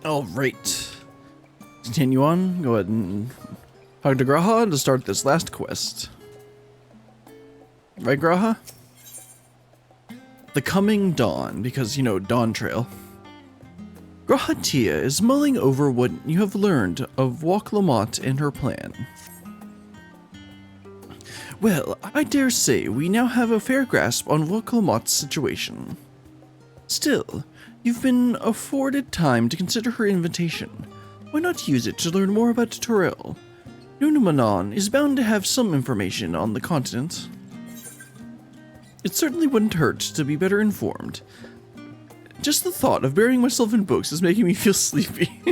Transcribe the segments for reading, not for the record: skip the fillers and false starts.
Alright. Continue on. Go ahead and talk to Graha to start this last quest. Right, Graha? The Coming Dawn, because, you know, Dawn Trail. Graha Tia is mulling over what you have learned of Wuk Lamat and her plan. Well, I dare say we now have a fair grasp on Wuk Lamat's situation. Still, you've been afforded time to consider her invitation. Why not use it to learn more about Tural? Noumenon is bound to have some information on the continent. It certainly wouldn't hurt to be better informed. Just the thought of burying myself in books is making me feel sleepy.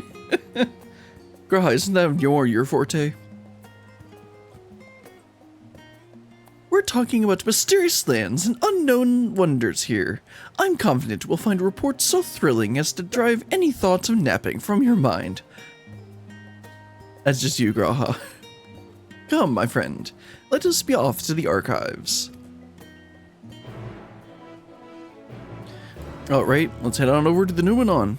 Graha, isn't that your forte? We're talking about mysterious lands and unknown wonders here. I'm confident we'll find reports so thrilling as to drive any thoughts of napping from your mind. That's just you, Graha. Come, my friend. Let us be off to the archives. Alright, let's head on over to the Noumenon.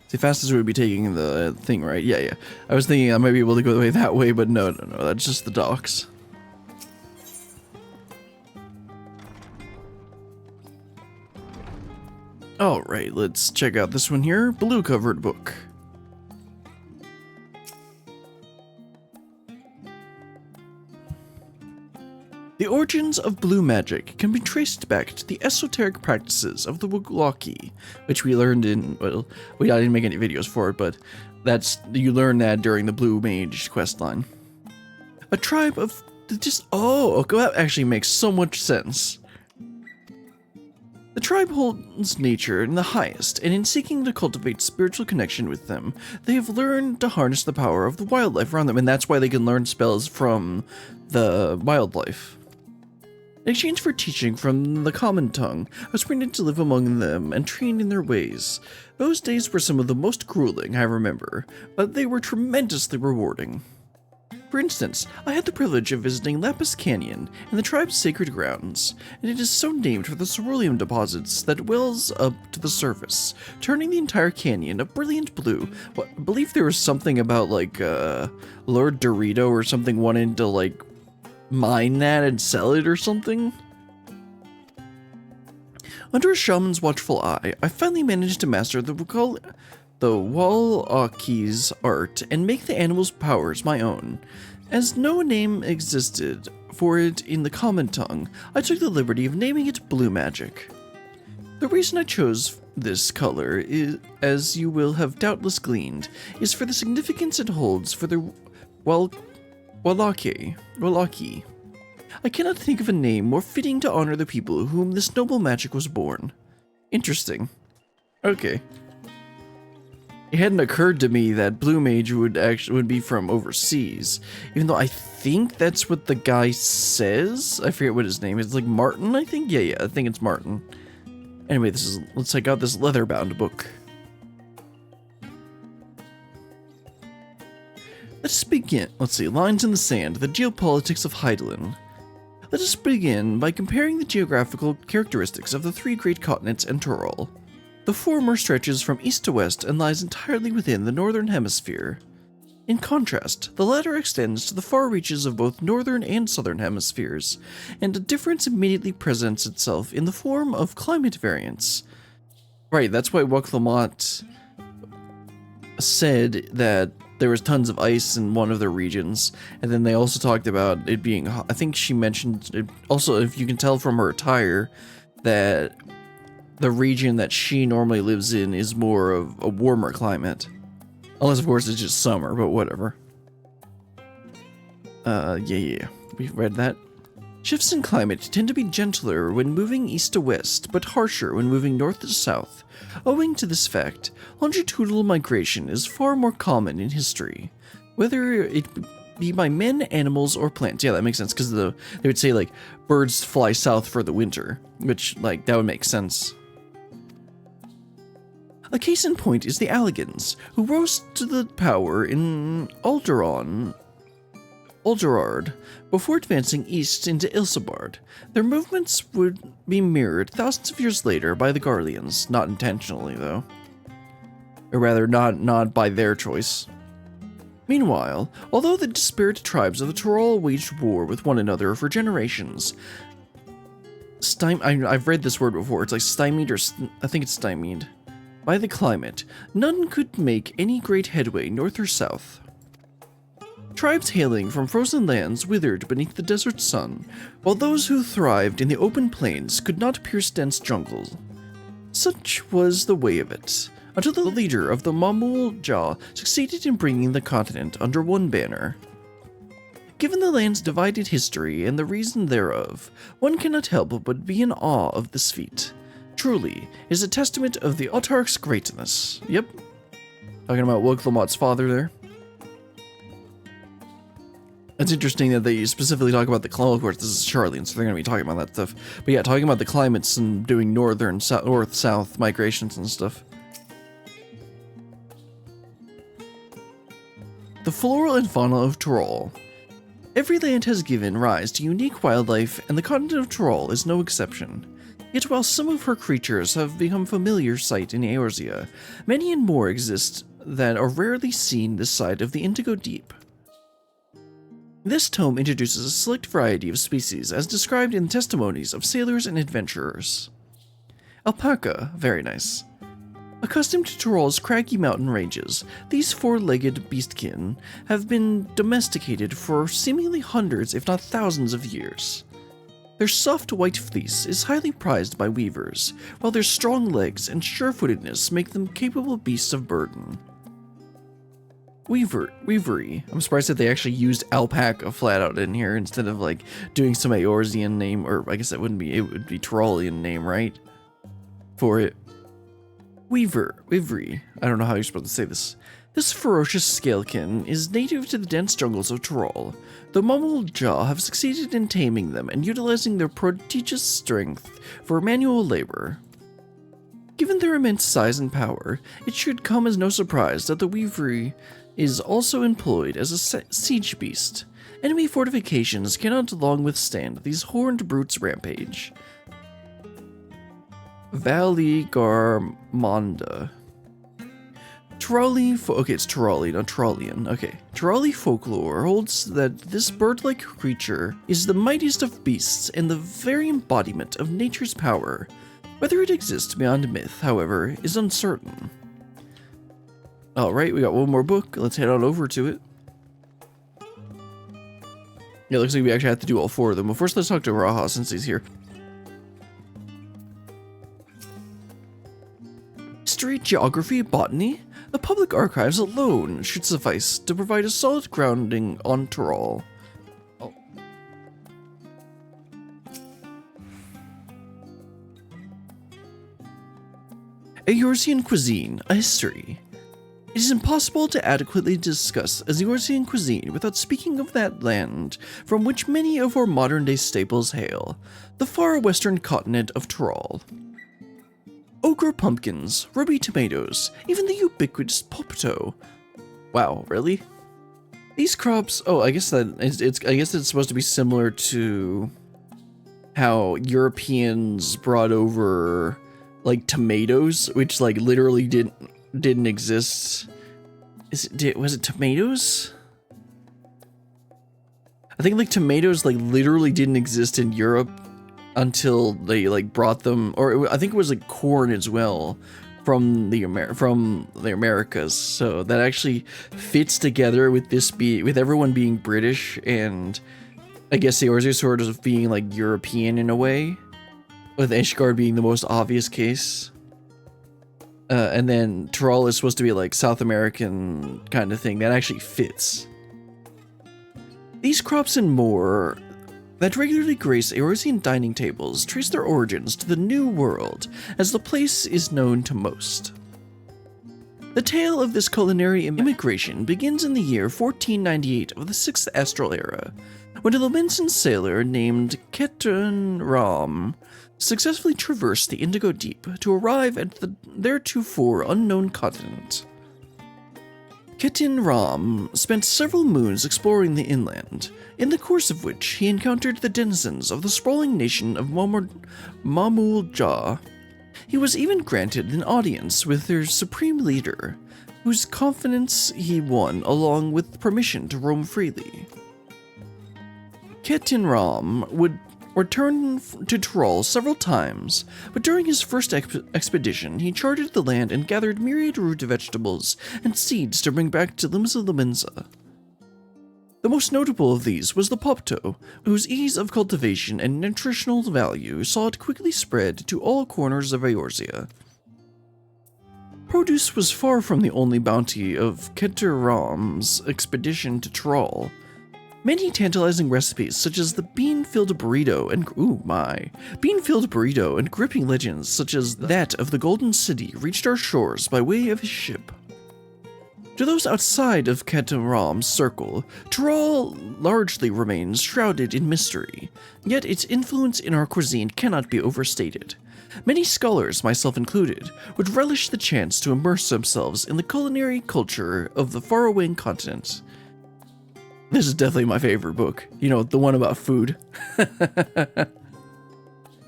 It's the fastest we would be taking the thing, right? Yeah. I was thinking I might be able to go the way that way, but no, that's just the docks. Alright, let's check out this one here. Blue covered book. The origins of blue magic can be traced back to the esoteric practices of the Wuk Lamat, which we learned in, well, I didn't make any videos for it, but you learn that during the Blue Mage questline. A tribe of, that actually makes so much sense. The tribe holds nature in the highest, and in seeking to cultivate spiritual connection with them, they have learned to harness the power of the wildlife around them, and that's why they can learn spells from the wildlife. In exchange for teaching from the common tongue, I was permitted to live among them and train in their ways. Those days were some of the most grueling I remember, but they were tremendously rewarding. For instance, I had the privilege of visiting Lapis Canyon and the tribe's sacred grounds, and it is so named for the cerulean deposits that wells up to the surface, turning the entire canyon a brilliant blue. I believe there was something about, like, Lord Dorito or something wanting to, like, mine that and sell it or something? Under a shaman's watchful eye, I finally managed to master the Walaki's art and make the animal's powers my own. As no name existed for it in the common tongue, I took the liberty of naming it Blue Magic. The reason I chose this color, is, as you will have doubtless gleaned, is for the significance it holds for the Walaki. I cannot think of a name more fitting to honor the people whom this noble magic was born. Interesting. Okay. It hadn't occurred to me that Blue Mage would be from overseas, even though I think that's what the guy says. I forget what his name is. Like Martin, I think. Yeah, I think it's Martin. Anyway, let's check out this leather-bound book. Let's begin. Let's see. Lines in the Sand, the geopolitics of Heidelin. Let us begin by comparing the geographical characteristics of the three great continents and Tural. The former stretches from east to west and lies entirely within the northern hemisphere. In contrast, the latter extends to the far reaches of both northern and southern hemispheres, and a difference immediately presents itself in the form of climate variance. Right, that's why Wuk Lamat said that there was tons of ice in one of the regions, and then they also talked about it being hot. I think she mentioned it, also, if you can tell from her attire, that the region that she normally lives in is more of a warmer climate. Unless, of course, it's just summer, but whatever. Yeah. We've read that. Shifts in climate tend to be gentler when moving east to west, but harsher when moving north to south. Owing to this fact, longitudinal migration is far more common in history. Whether it be by men, animals, or plants. Yeah, that makes sense, because they would say, like, birds fly south for the winter, which, like, that would make sense. A case in point is the Alligans, who rose to the power in Alderard before advancing east into Ilsabard. Their movements would be mirrored thousands of years later by the Garleans, not intentionally though. or rather not by their choice. Meanwhile, although the disparate tribes of the Tural waged war with one another for generations, I've read this word before, it's like stymied, or I think it's stymied, by the climate, none could make any great headway north or south. Tribes hailing from frozen lands withered beneath the desert sun, while those who thrived in the open plains could not pierce dense jungle. Such was the way of it, until the leader of the Mamul Jah succeeded in bringing the continent under one banner. Given the land's divided history and the reason thereof, one cannot help but be in awe of this feat. Truly, it is a testament of the autarch's greatness. Yep. Talking about Wuk Lamat's father there. It's interesting that they specifically talk about the climate. Of course, this is Charlie, and so they're going to be talking about that stuff. But yeah, talking about the climates and doing north-south migrations and stuff. The flora and fauna of Tural. Every land has given rise to unique wildlife, and the continent of Tural is no exception. Yet while some of her creatures have become familiar sight in Eorzea, many and more exist that are rarely seen this side of the Indigo Deep. This tome introduces a select variety of species as described in testimonies of sailors and adventurers. Alpaca, very nice. Accustomed to Tural's craggy mountain ranges, these four-legged beastkin have been domesticated for seemingly hundreds if not thousands of years. Their soft white fleece is highly prized by weavers, while their strong legs and sure-footedness make them capable beasts of burden. Weavery. I'm surprised that they actually used alpaca flat out in here instead of like doing some Eorzean name, or I guess it would be Turalian name, right? For it. Weavery. I don't know how you're supposed to say this. This ferocious scalekin is native to the dense jungles of Tural, though Mamul Jah have succeeded in taming them and utilizing their prodigious strength for manual labor. Given their immense size and power, it should come as no surprise that the Weavery is also employed as a siege beast. Enemy fortifications cannot long withstand these horned brutes' rampage. Valigarmonda. Okay, it's Turali, not Turalian. Okay. Turali folklore holds that this bird-like creature is the mightiest of beasts and the very embodiment of nature's power. Whether it exists beyond myth, however, is uncertain. Alright, we got one more book. Let's head on over to it. Yeah, it looks like we actually have to do all four of them. But first, let's talk to Raha since he's here. History, geography, botany? The public archives alone should suffice to provide a solid grounding on Tural. Oh. Eorzean cuisine, a history. It is impossible to adequately discuss Eorzean cuisine without speaking of that land from which many of our modern-day staples hail, the far western continent of Tural. Ogre pumpkins, ruby tomatoes, even the ubiquitous popto. Wow, really? These crops, oh, I guess it's supposed to be similar to how Europeans brought over like tomatoes, which like literally didn't exist. Was it tomatoes? I think like tomatoes like literally didn't exist in Europe until they like brought them, or I think it was like corn as well from the Americas. So that actually fits together with with everyone being British, and I guess the Eorzea sort of being like European in a way, with Ishgard being the most obvious case. And then Tural is supposed to be like South American kind of thing. That actually fits. These crops and more that regularly grace Eorzean dining tables trace their origins to the New World, as the place is known to most. The tale of this culinary immigration begins in the year 1498 of the 6th Astral Era, when a Lomensan sailor named Ketan Ram successfully traversed the Indigo Deep to arrive at the theretofore unknown continent. Ketan Ram spent several moons exploring the inland, in the course of which he encountered the denizens of the sprawling nation of Mamul Jah. He was even granted an audience with their supreme leader, whose confidence he won along with permission to roam freely. Ketin Ram would return to Tural several times, but during his first expedition, he charted the land and gathered myriad root vegetables and seeds to bring back to Limsa. The most notable of these was the popto, whose ease of cultivation and nutritional value saw it quickly spread to all corners of Eorzea. Produce was far from the only bounty of Keter Ram's expedition to Tural. Many tantalizing recipes, such as the bean-filled burrito and gripping legends such as that of the Golden City, reached our shores by way of his ship. To those outside of Keter Ram's circle, Tural largely remains shrouded in mystery, yet its influence in our cuisine cannot be overstated. Many scholars, myself included, would relish the chance to immerse themselves in the culinary culture of the faraway continent. This is definitely my favorite book. You know, the one about food.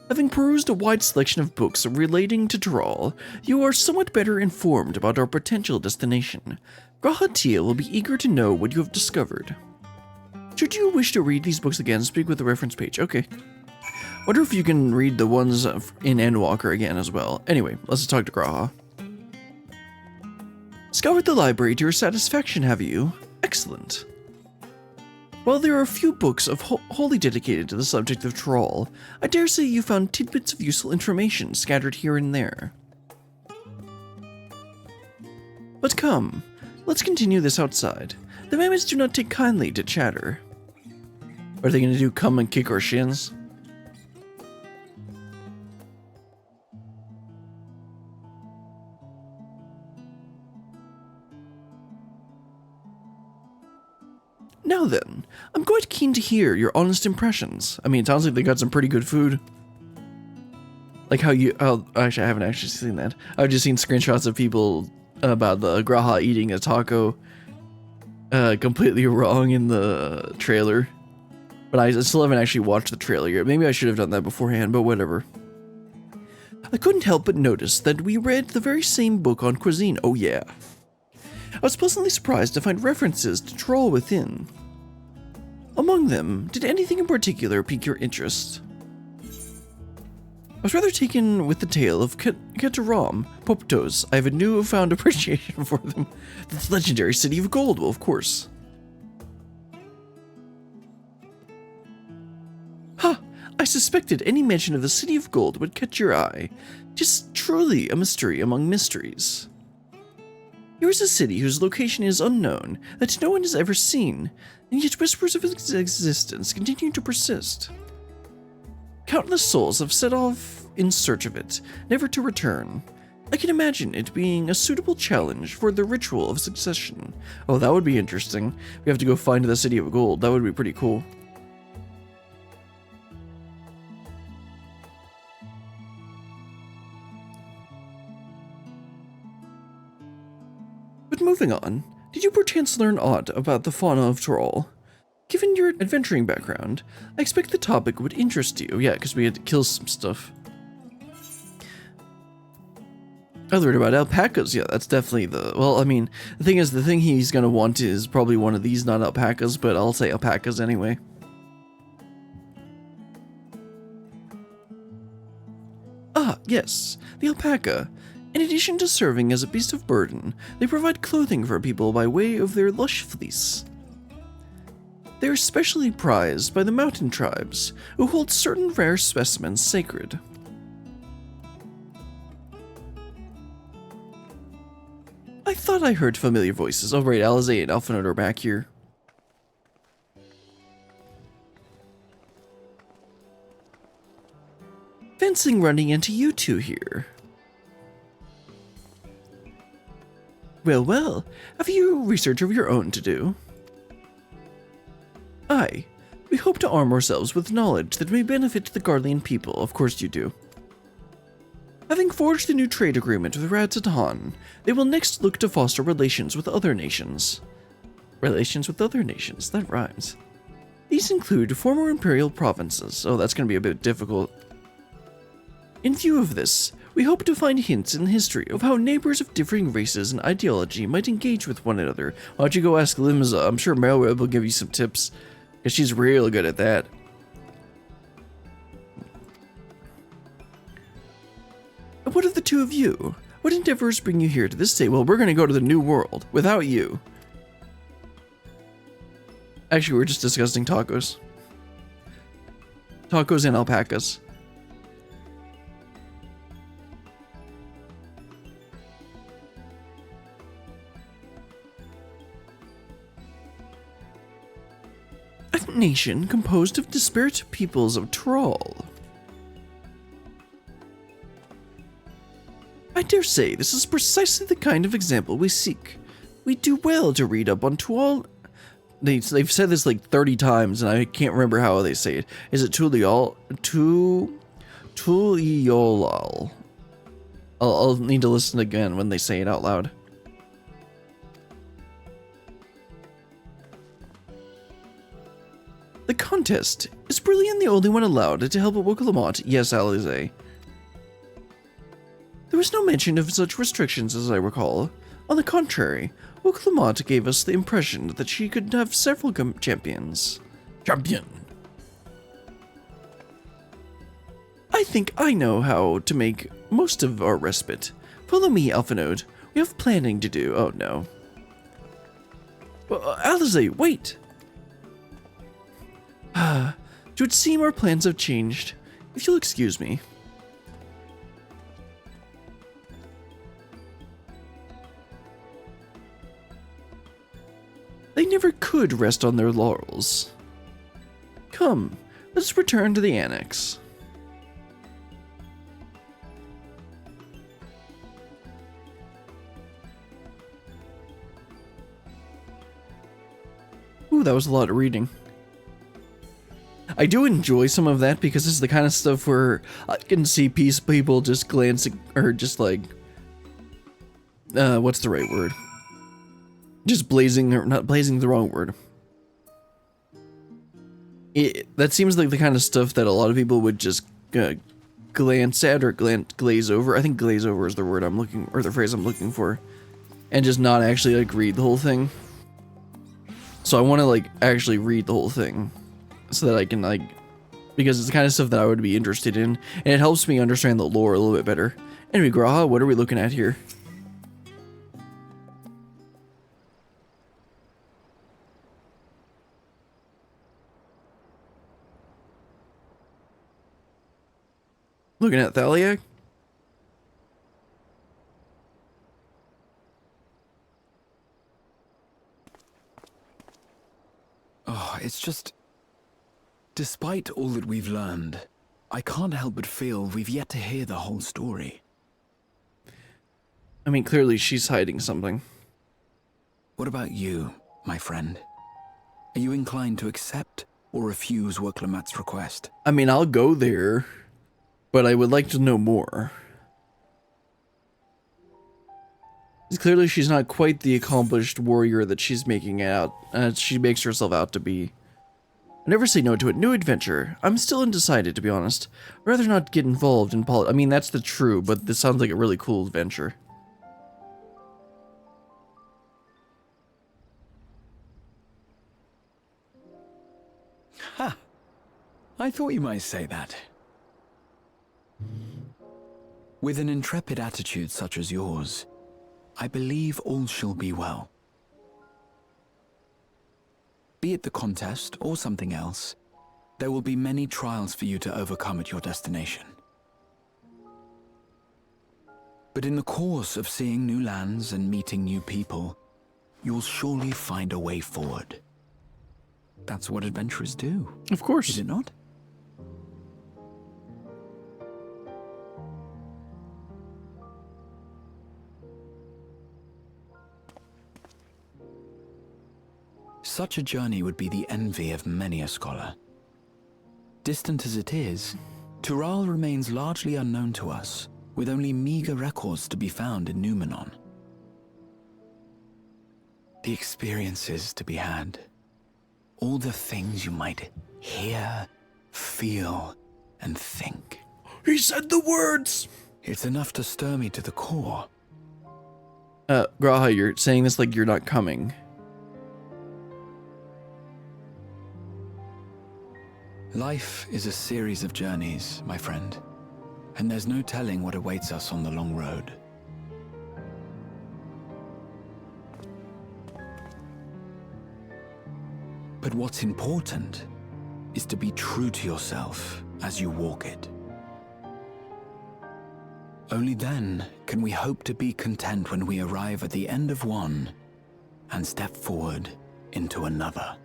Having perused a wide selection of books relating to Tural, you are somewhat better informed about our potential destination. Grahatia will be eager to know what you have discovered. Should you wish to read these books again, speak with the reference page. Okay. Wonder if you can read the ones in Endwalker again as well. Anyway, let's talk to Graha. Scoured the library to your satisfaction, have you? Excellent. While there are a few books wholly dedicated to the subject of Tural, I dare say you found tidbits of useful information scattered here and there. But come, let's continue this outside. The mammoths do not take kindly to chatter. What are they going to do, come and kick our shins? Now then, I'm quite keen to hear your honest impressions. I mean, it sounds like they got some pretty good food. Like actually, I haven't actually seen that. I've just seen screenshots of people about the Graha eating a taco completely wrong in the trailer. But I still haven't actually watched the trailer yet. Maybe I should have done that beforehand, but whatever. I couldn't help but notice that we read the very same book on cuisine. Oh yeah. I was pleasantly surprised to find references to Tural within. Among them, did anything in particular pique your interest? I was rather taken with the tale of Keter Ram, Poptos. I have a newfound appreciation for them. The legendary city of gold, well, of course. Ha! I suspected any mention of the city of gold would catch your eye. Just truly a mystery among mysteries. Here is a city whose location is unknown, that no one has ever seen, and yet whispers of its existence continue to persist. Countless souls have set off in search of it, never to return. I can imagine it being a suitable challenge for the ritual of succession. Oh, that would be interesting. We have to go find the city of gold. That would be pretty cool. But moving on, did you perchance learn aught about the fauna of Tural? Given your adventuring background, I expect the topic would interest you. Yeah, because we had to kill some stuff. I learned about alpacas. Yeah, that's definitely the... Well, I mean, the thing is, the thing he's going to want is probably one of these, not alpacas, but I'll say alpacas anyway. Ah, yes, the alpaca. In addition to serving as a beast of burden, they provide clothing for people by way of their lush fleece. They are especially prized by the mountain tribes, who hold certain rare specimens sacred. I thought I heard familiar voices. Oh right, Alizé and Alphinaud are back here. Fencing running into you two here. Well, well, have you research of your own to do? Aye, we hope to arm ourselves with knowledge that may benefit the Garlean people, of course you do. Having forged a new trade agreement with Radzatan, they will next look to foster relations with other nations. Relations with other nations, that rhymes. These include former imperial provinces. Oh, that's going to be a bit difficult. In view of this, We hope to find hints in the history of how neighbors of differing races and ideology might engage with one another. Why don't you go ask Limza? I'm sure Melweb will give you some tips, because she's real good at that. What of the two of you? What endeavors bring you here to this day? Well, we're going to go to the New World without you. Actually, we're just discussing tacos. Tacos and alpacas. A nation composed of disparate peoples of Tural. I dare say this is precisely the kind of example we seek. We do well to read up on Tural. They've said this like 30 times, and I can't remember how they say it. Is it Tuliol? Tuliolal. I'll need to listen again when they say it out loud. The contest is Brilliant the only one allowed to help at Wuk Lamat? Yes, Alize. There was no mention of such restrictions as I recall. On the contrary, Wuk Lamat gave us the impression that she could have several champions. Champion! I think I know how to make most of our respite. Follow me, Alphanode. We have planning to do. Oh no. Alize, wait! It would seem our plans have changed. If you'll excuse me. They never could rest on their laurels. Come, let's return to the annex. Ooh, that was a lot of reading. I do enjoy some of that because it's the kind of stuff where I can see people just glancing, or just like, what's the right word? Just blazing, or not blazing, the wrong word. That seems like the kind of stuff that a lot of people would just glance at or glaze over. I think glaze over is the word I'm looking, or the phrase I'm looking for, and just not actually like read the whole thing. So I want to like actually read the whole thing, so that I can like, because it's the kind of stuff that I would be interested in, and it helps me understand the lore a little bit better. Anyway, Graha, what are we looking at here? Looking at Thaliak? Oh, it's just... Despite all that we've learned, I can't help but feel we've yet to hear the whole story. I mean, clearly she's hiding something. What about you, my friend? Are you inclined to accept or refuse Wuk Lamat's request? I mean, I'll go there, but I would like to know more. Clearly she's not quite the accomplished warrior that she's making out. She makes herself out to be. I never say no to a new adventure. I'm still undecided, to be honest. I'd rather not get involved in I mean, that's the true, but this sounds like a really cool adventure. Ha! I thought you might say that. With an intrepid attitude such as yours, I believe all shall be well. Be it the contest or something else, there will be many trials for you to overcome at your destination. But in the course of seeing new lands and meeting new people, you'll surely find a way forward. That's what adventurers do. Of course. Is it not? Such a journey would be the envy of many a scholar. Distant as it is, Tural remains largely unknown to us, with only meager records to be found in Noumenon. The experiences to be had, all the things you might hear, feel, and think. He said the words! It's enough to stir me to the core. Graha, you're saying this like you're not coming. Life is a series of journeys, my friend, and there's no telling what awaits us on the long road. But what's important is to be true to yourself as you walk it. Only then can we hope to be content when we arrive at the end of one and step forward into another.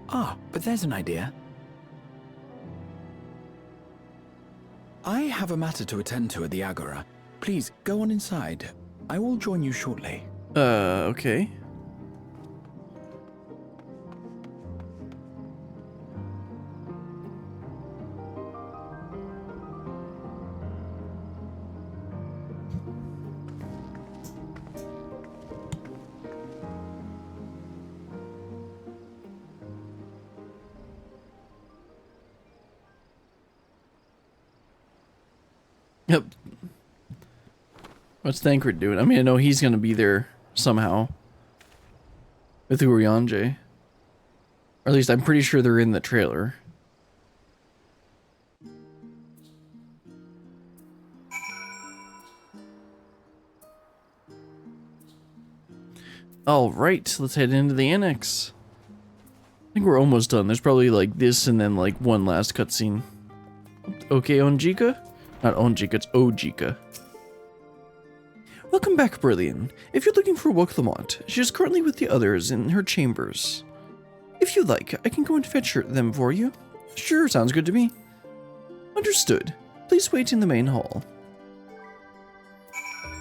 Ah, but there's an idea. I have a matter to attend to at the Agora. Please, go on inside. I will join you shortly. Okay. Yep. What's Thancred doing? I mean, I know he's gonna be there somehow with Urianger. Or at least I'm pretty sure they're in the trailer. Alright, let's head into the annex. I think we're almost done. There's probably like this and then like one last cutscene. Okay, Onjika? Not Onjika, it's Ojika. Welcome back, Brillian. If you're looking for Wuk Lamat, she is currently with the others in her chambers. If you'd like, I can go and fetch them for you. Sure, sounds good to me. Understood. Please wait in the main hall.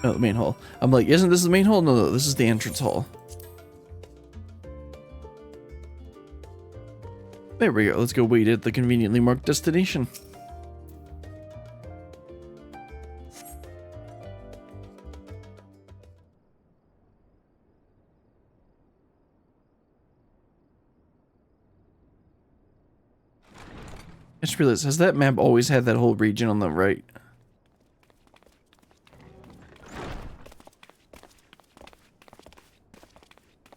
Oh, the main hall. I'm like, isn't this the main hall? No, this is the entrance hall. There we go. Let's go wait at the conveniently marked destination. I just realized, has that map always had that whole region on the right?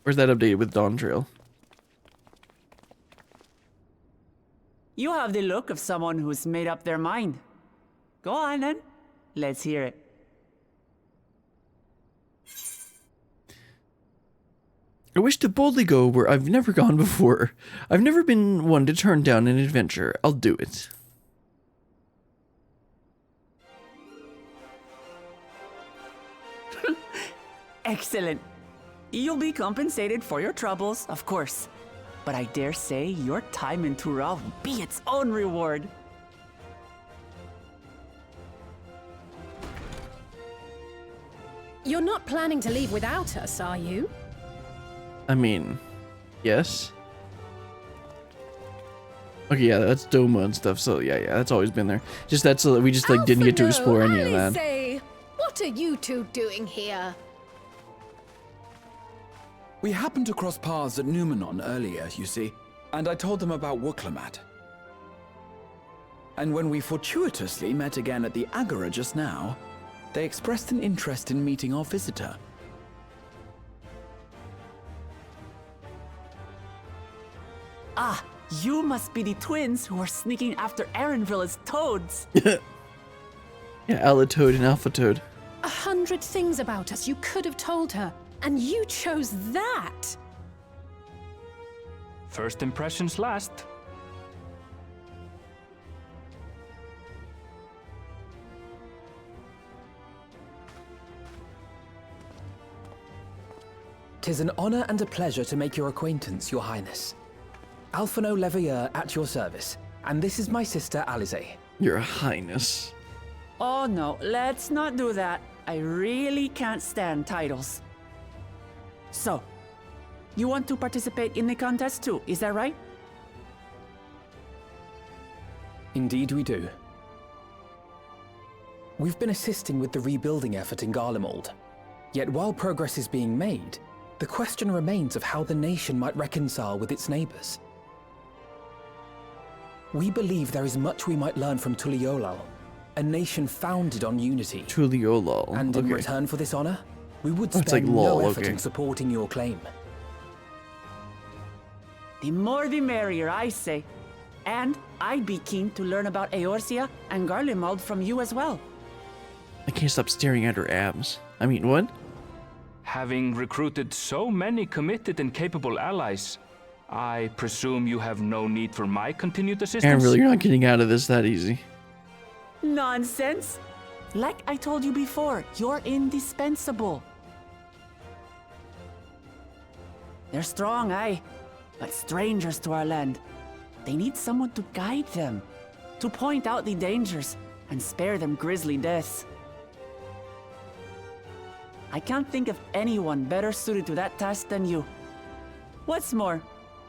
Where's that updated with Dawn Trail? You have the look of someone who's made up their mind. Go on then. Let's hear it. I wish to boldly go where I've never gone before. I've never been one to turn down an adventure. I'll do it. Excellent. You'll be compensated for your troubles, of course. But I dare say your time in Tural will be its own reward. You're not planning to leave without us, are you? I mean, yes. Okay, yeah, that's Doma and stuff, so yeah, that's always been there. Just that's so that we just like didn't get to explore any of that. Say, what are you two doing here? We happened to cross paths at Noumenon earlier, you see, and I told them about Wuk Lamat. And when we fortuitously met again at the Agora just now, they expressed an interest in meeting our visitor. Ah, you must be the twins who are sneaking after Erenville's toads. Yeah, Alatoad and Alpha Toad. 100 things about us you could have told her, and you chose that. First impressions last. "'Tis an honor and a pleasure to make your acquaintance, Your Highness. Alphino Leveilleur at your service, and this is my sister Alize." Your Highness. Oh no, let's not do that. I really can't stand titles. So, you want to participate in the contest too, is that right? Indeed we do. We've been assisting with the rebuilding effort in Garlemald. Yet while progress is being made, the question remains of how the nation might reconcile with its neighbors. We believe there is much we might learn from Tural, a nation founded on unity. Tuliolol. And in Okay. return for this honor, we would Oh, it's spend like lol, no effort okay. in supporting your claim. The more the merrier, I say. And I'd be keen to learn about Eorzea and Garlemald from you as well. I can't stop staring at her abs. I mean, what? Having recruited so many committed and capable allies, I presume you have no need for my continued assistance? Aaron, really, you're not getting out of this that easy. Nonsense! Like I told you before, you're indispensable. They're strong, aye, but strangers to our land. They need someone to guide them, to point out the dangers, and spare them grisly deaths. I can't think of anyone better suited to that task than you. What's more,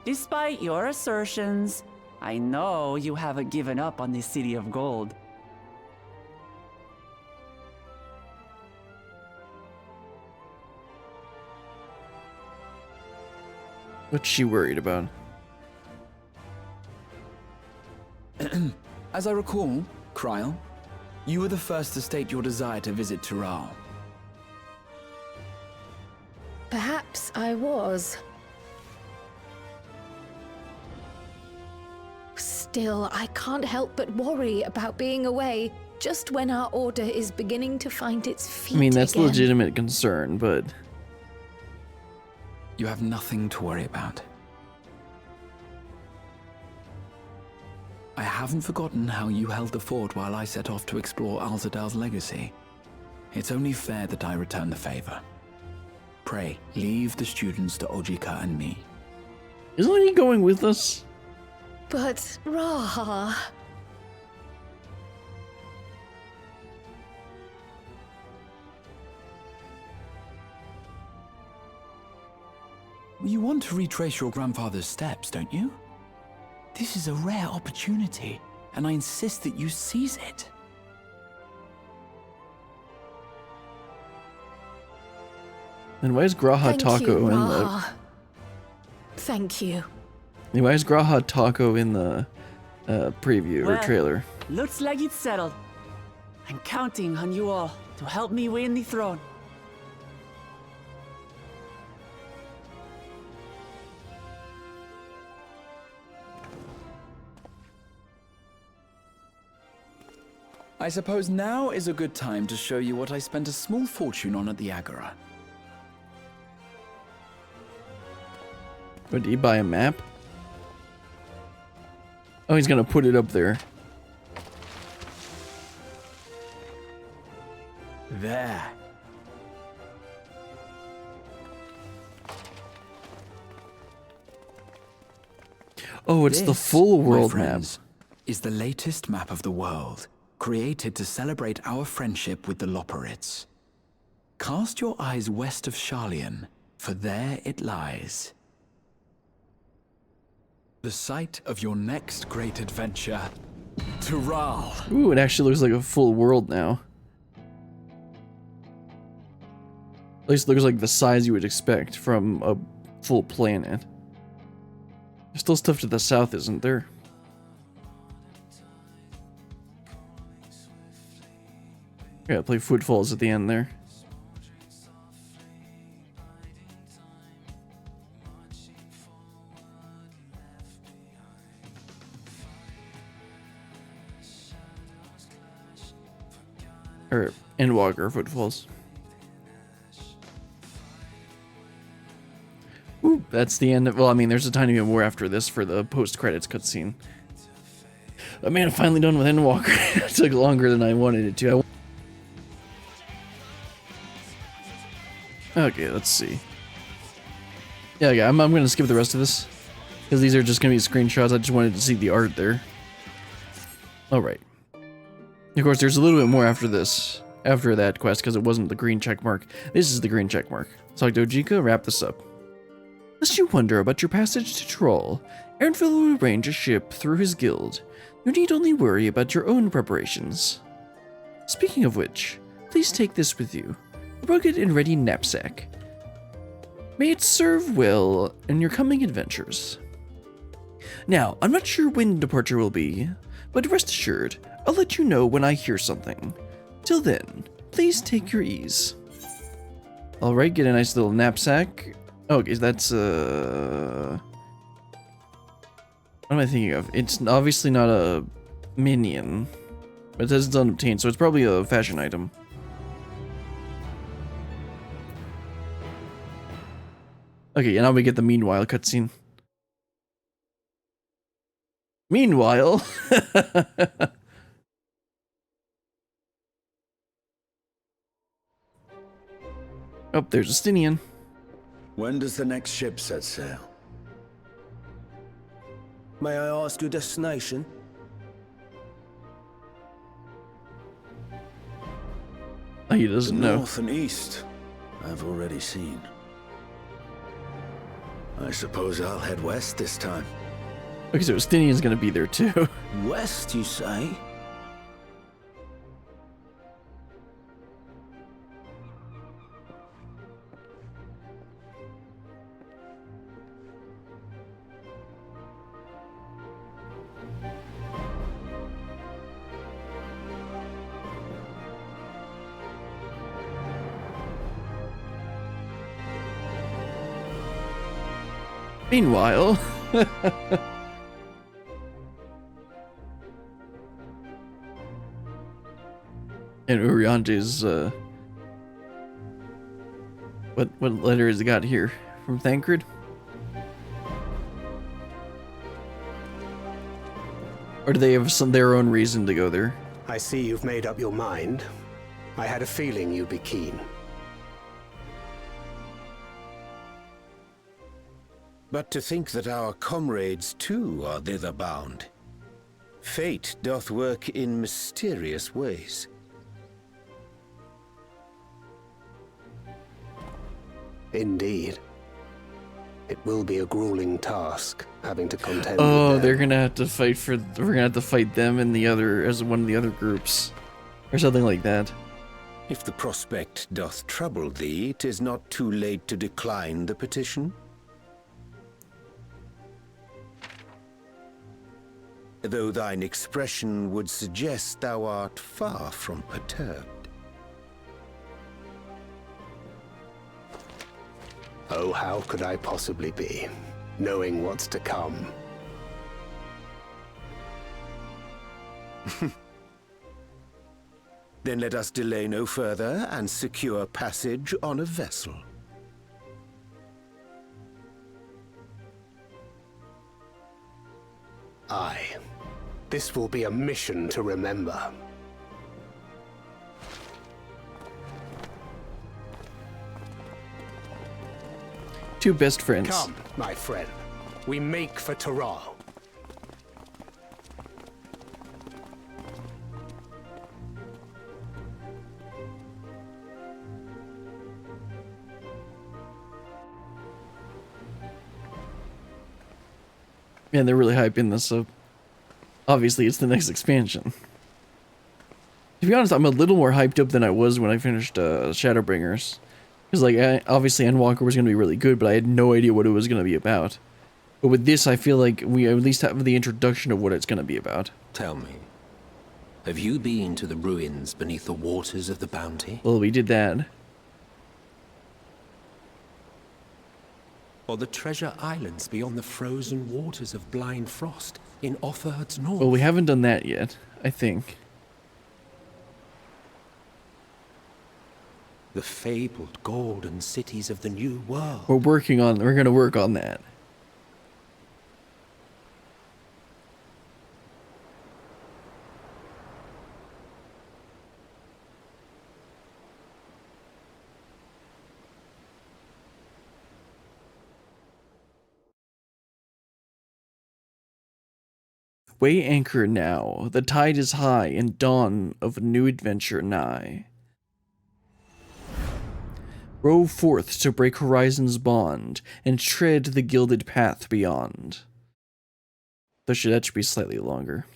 despite your assertions, I know you haven't given up on the City of Gold. What's she worried about? As I recall, Kryl, you were the first to state your desire to visit Tural. Perhaps I was. Still, I can't help but worry about being away just when our order is beginning to find its feet I mean, that's again. legitimate concern, but You have nothing to worry about. I haven't forgotten how you held the fort while I set off to explore Alzadal's legacy. It's only fair that I return the favor. Pray, leave the students to Ojika and me. isn't he going with us? But, Raha... You want to retrace your grandfather's steps, don't you? This is a rare opportunity, and I insist that you seize it. And why is Graha Thank Taco you, in the... Raha. Thank you. Why is Graha Taco in the preview or Well, trailer? Looks like it's settled. I'm counting on you all to help me win the throne. I suppose now is a good time to show you what I spent a small fortune on at the Agora. What, did he buy a map? Oh, he's gonna put it up there. There. Oh, it's the This, full my world map. friends, is the latest map of the world, created to celebrate our friendship with the Loporrits. Cast your eyes west of Sharlayan, for there it lies. The site of your next great adventure, Tural. Ooh, it actually looks like a full world now. At least it looks like the size you would expect from a full planet. There's still stuff to the south, isn't there? Yeah, play Footfalls at the end there. Or Endwalker Footfalls. Ooh, that's the end of, well, I mean, there's a tiny bit more after this for the post-credits cutscene. But man, I'm finally done with Endwalker. It took longer than I wanted it to. Okay, let's see. Yeah, I'm gonna skip the rest of this. Because these are just gonna be screenshots. I just wanted to see the art there. Alright. Of course, there's a little bit more after this. After that quest, because it wasn't the green check mark. This is the green check mark. Talk to Ojika, wrap this up. Lest you wonder about your passage to Tural, Ernfil will arrange a ship through his guild. You need only worry about your own preparations. Speaking of which, please take this with you. A rugged and ready knapsack. May it serve well in your coming adventures. Now, I'm not sure when departure will be, but rest assured, I'll let you know when I hear something. Till then, please take your ease. Alright, get a nice little knapsack. Oh, okay, that's, what am I thinking of? It's obviously not a minion, but it says it's unobtained, so it's probably a fashion item. Okay, and now we get the meanwhile cutscene. Meanwhile... Oh, there's Justinian. When does the next ship set sail? May I ask your destination? Oh, he doesn't know. North and east, I've already seen. I suppose I'll head west this time. Okay, so Justinian's gonna be there too. West, you say? Meanwhile... And Uriante's, what letter has it got here? From Thancred? Or do they have their own reason to go there? I see you've made up your mind. I had a feeling you'd be keen. But to think that our comrades too are thither bound. Fate doth work in mysterious ways. Indeed. It will be a grueling task, having to contend Oh, with they're gonna have to fight for... We're gonna have to fight them and the other... as one of the other groups. Or something like that. If the prospect doth trouble thee, 'tis not too late to decline the petition. Though thine expression would suggest thou art far from perturbed. Oh, how could I possibly be, knowing what's to come? Then let us delay no further and secure passage on a vessel. Aye. This will be a mission to remember. Two best friends. Come, my friend. We make for Tural. Man, they're really hyping this up. Obviously, it's the next expansion. To be honest, I'm a little more hyped up than I was when I finished Shadowbringers. Because, like, obviously Endwalker was going to be really good, but I had no idea what it was going to be about. But with this, I feel like we at least have the introduction of what it's going to be about. Tell me, have you been to the ruins beneath the waters of the Bounty? Well, we did that. Or the treasure islands beyond the frozen waters of Blind Frost in Offerd's North? Well, we haven't done that yet, I think. The fabled golden cities of the New World. We're going to work on that. Weigh anchor now, the tide is high, and dawn of a new adventure nigh. Row forth to break horizon's bond, and tread the gilded path beyond. That should be slightly longer.